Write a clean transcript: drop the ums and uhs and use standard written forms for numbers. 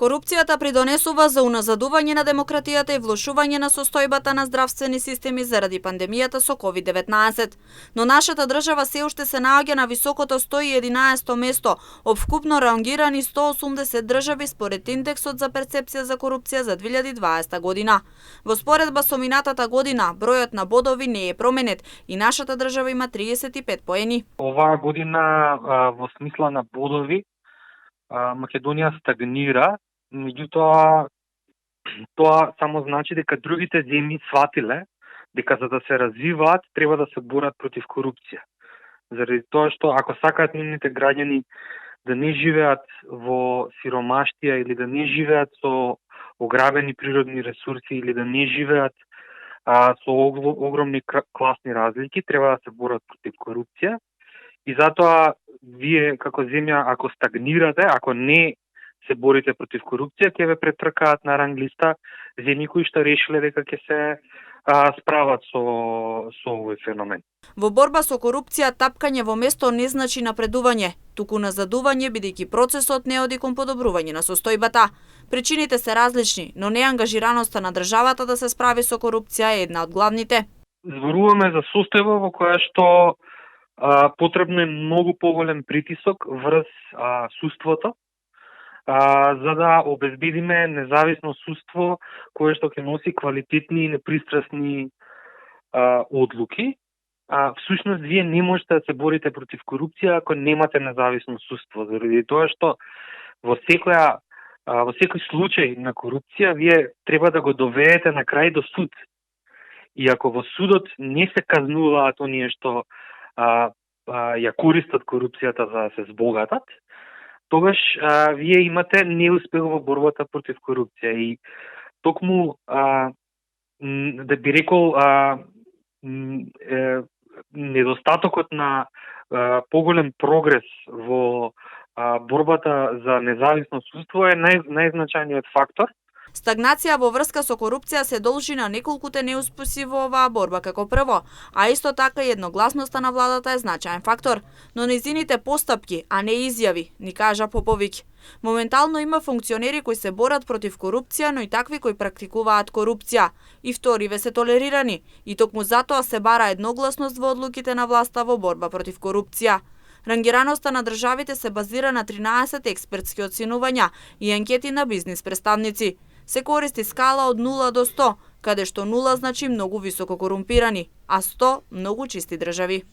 Корупцијата придонесува за уназадување на демократијата и влошување на состојбата на здравствени системи заради пандемијата со COVID-19. Но нашата држава се уште се наоѓа на високото 111 место, од вкупно рангирани 180 држави според индексот за перцепција за корупција за 2020 година. Во споредба со минатата година, бројот на бодови не е променет и нашата држава има 35 поени. Оваа година во смисла на бодови Македонија стагнира, меѓутоа тоа само значи дека другите земји сватиле дека за да се развиваат треба да се борат против корупција. Заради тоа што ако сакаат нивните граѓани да не живеат во сиромаштија или да не живеат со ограбени природни ресурси или да не живеат со огромни класни разлики, треба да се борат против корупција. И затоа вие како земја ако стагнирате, ако не се борите против корупција, ќе ве претркаат на ранг листа земји кои што решиле дека ќе се справат со овој феномен. Во борба со корупција тапкање во место не значи напредување, туку назадување бидејќи процесот не оди кон подобрување на состојбата. Причините се различни, но неангажираноста на државата да се справи со корупција е една од главните. Зборуваме за состојба во која што потребно е многу поголем притисок врз суството, за да обезбедиме независно судство кое што ќе носи квалитетни и непристрасни одлуки. Всушност, вие не можете да се борите против корупција ако немате независно судство, заради тоа што во секој случај на корупција вие треба да го доведете на крај до суд. И ако во судот не се казнуваат оние што ја користат корупцијата за да се збогатат, тогаш вие имате неуспех во борбата против корупција. И токму, да би рекол, недостатокот на поголем прогрес во борбата за независно судство е најзначајниот фактор. Стагнација во врска со корупција се должи на неколкуте неуспеси во оваа борба како прво, а исто така и едногласноста на владата е значаен фактор, но нејзините постапки, а не изјави, ни кажа Поповиќ. Моментално има функционери кои се борат против корупција, но и такви кои практикуваат корупција. И вториве се толерирани, и токму затоа се бара едногласност во одлуките на власта во борба против корупција. Рангираноста на државите се базира на 13 експертски оценувања и анкети на бизнис представници. Се користи скала од 0 до 100, каде што 0 значи многу високо корумпирани, а 100 многу чисти држави.